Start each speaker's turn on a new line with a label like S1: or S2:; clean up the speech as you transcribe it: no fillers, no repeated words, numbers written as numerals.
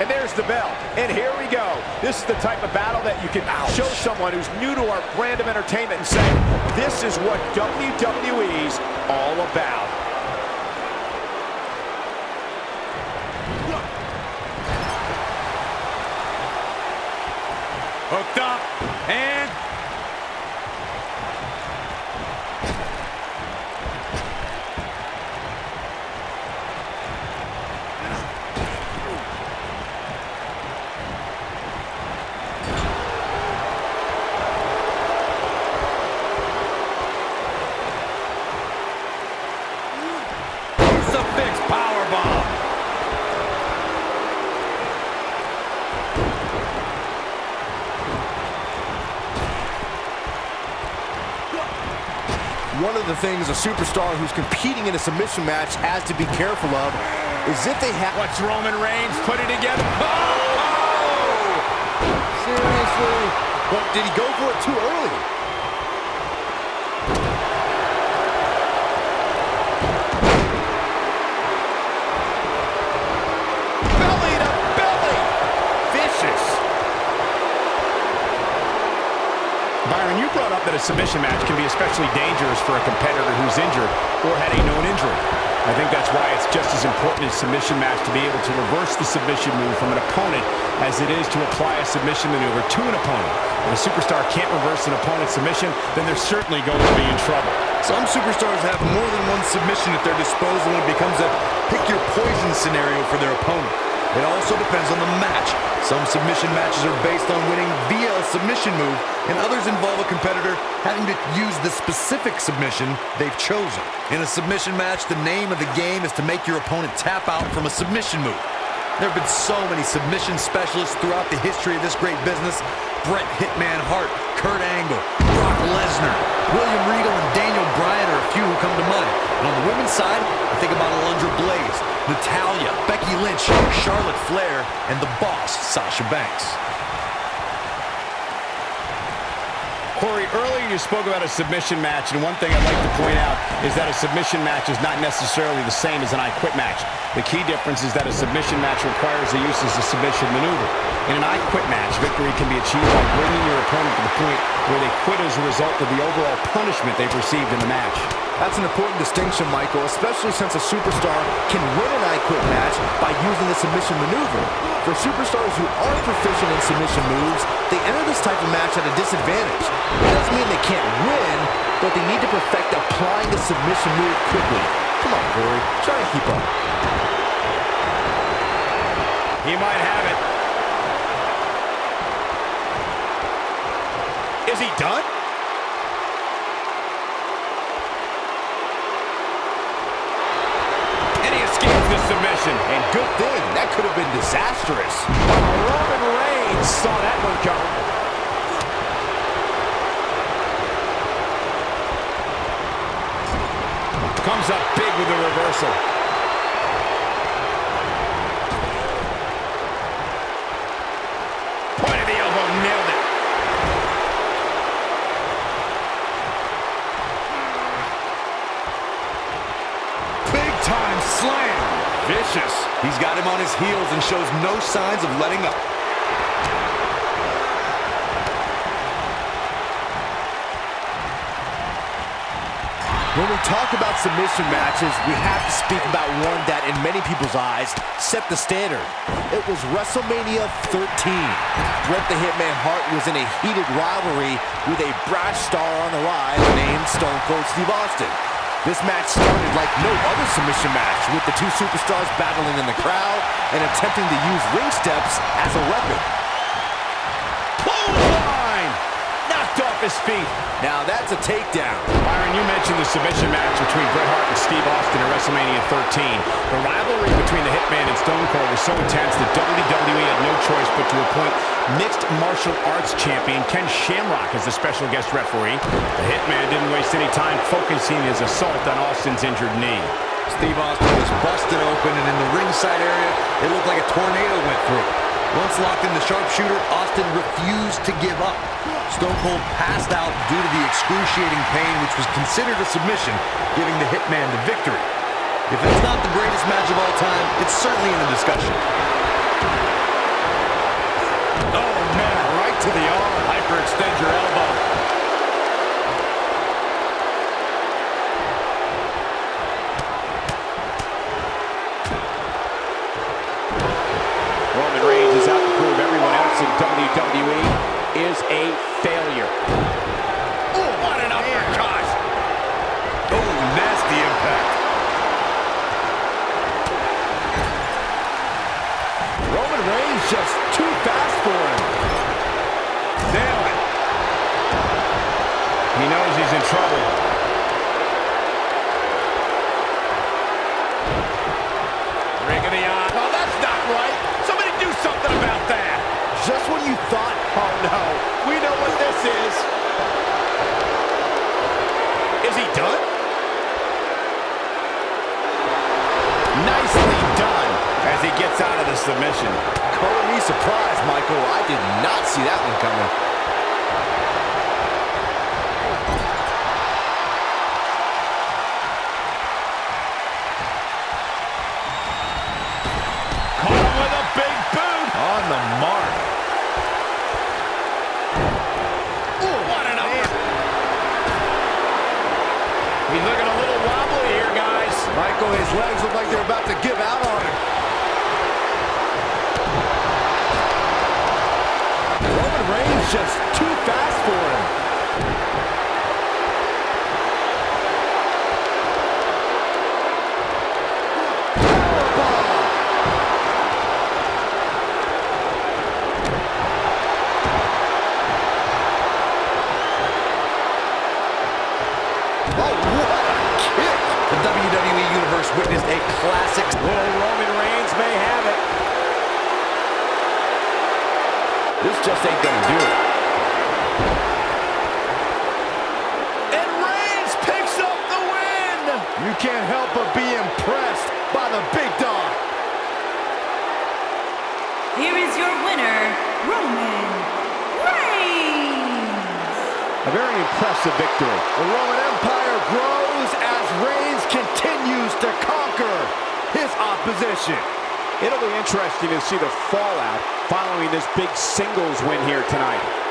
S1: And there's the bell. And here we go. This is the type of battle that you can show someone who's new to our brand of entertainment and say, this is what WWE's all about.
S2: Hooked up, and crucifix powerbomb.
S3: One of the things a superstar who's competing in a submission match has to be careful of is if they have...
S2: Watch Roman Reigns put it together. Oh!
S3: Seriously? But did he go for it too early?
S1: Belly to belly. Vicious.
S2: Byron, you brought up that a submission match can be especially dangerous for a competitor who's injured or had a known injury. I think that's why it's just as important in a submission match to be able to reverse the submission move from an opponent as it is to apply a submission maneuver to an opponent. If a superstar can't reverse an opponent's submission, then they're certainly going to be in trouble.
S4: Some superstars have more than one submission at their disposal when it becomes a pick-your-poison scenario for their opponent. It also depends on the match. Some submission matches are based on winning via a submission move, and others involve a competitor having to use the specific submission they've chosen. In a submission match, the name of the game is to make your opponent tap out from a submission move. There have been so many submission specialists throughout the history of this great business. Bret Hitman Hart, Kurt Angle, Brock Lesnar, William Regal, and Daniel Bryan are a few who come to mind. And on the women's side, I think about Alundra Blaze, Natalya, Becky Lynch, Charlotte Flair, and the boss, Sasha Banks.
S2: Corey, earlier you spoke about a submission match, and one thing I'd like to point out is that a submission match is not necessarily the same as an I Quit match. The key difference is that a submission match requires the use of a submission maneuver. In an I Quit match, victory can be achieved by bringing your opponent to the point where they quit as a result of the overall punishment they've received in the match.
S3: That's an important distinction, Michael, especially since a superstar can win an I Quit match by using the submission maneuver. For superstars who aren't proficient in submission moves, they enter this type of match at a disadvantage. It doesn't mean they can't win, but they need to perfect applying the submission move quickly. Come on, Corey, try to keep up.
S2: He might have it.
S1: Is he done?
S2: And he escapes the submission.
S3: And good thing, that could have been disastrous.
S1: Roman Reigns saw that one coming.
S2: Comes up big with the reversal. Point of the elbow, nailed it. Big time slam. Vicious.
S4: He's got him on his heels and shows no signs of letting up.
S3: When we talk about submission matches, we have to speak about one that, in many people's eyes, set the standard. It was WrestleMania 13. Bret the Hitman Hart was in a heated rivalry with a brash star on the rise named Stone Cold Steve Austin. This match started like no other submission match, with the two superstars battling in the crowd and attempting to use ring steps as a weapon.
S2: Clothesline! Knocked off his feet.
S3: Now that's a takedown.
S2: Byron, you mentioned the submission match between Bret Hart and Steve Austin at WrestleMania 13. The rivalry between the Hitman and Stone Cold was so intense that WWE had no choice but to appoint mixed martial arts champion Ken Shamrock as the special guest referee. The Hitman didn't waste any time focusing his assault on Austin's injured knee.
S4: Steve Austin was busted open, and in the ringside area, it looked like a tornado went through. Once locked in the sharpshooter, Austin refused to give up. Stone Cold passed out due to the excruciating pain, which was considered a submission, giving the Hitman the victory. If it's not the greatest match of all time, it's certainly in the discussion. Oh, man, right to the arm.
S2: Hyperextend your elbow.
S1: Roman Reigns is out to prove everyone else in WWE is a failure.
S2: Oh, what an uppercut.
S4: Oh, nasty impact.
S3: Roman Reigns just too fast for him.
S4: Nailed it.
S2: He knows he's in trouble.
S1: Ring of the eye. Oh, that's not right. Somebody do something about that.
S3: Just when you thought,
S1: Oh, no. We know what this is. Is he done?
S2: Nicely done as he gets out of the submission.
S3: color me surprised, Michael. I did not see that one coming.
S1: Caught him with a big boot.
S4: On the mark.
S2: What an
S1: He's looking a little wobbly here, guys.
S3: Michael, his legs look like they're about to give out on him. Roman Reigns just too fast for him.
S4: The WWE Universe witnessed a classic.
S1: Little Roman Reigns may have it.
S2: This just ain't gonna do it.
S1: And Reigns picks up the win.
S3: You can't help but be impressed by the big dog.
S5: Here is your winner, Roman Reigns.
S1: A very impressive victory.
S3: The Roman Empire grows as Reigns continues to conquer his opposition.
S1: It'll be interesting to see the fallout following this big singles win here tonight.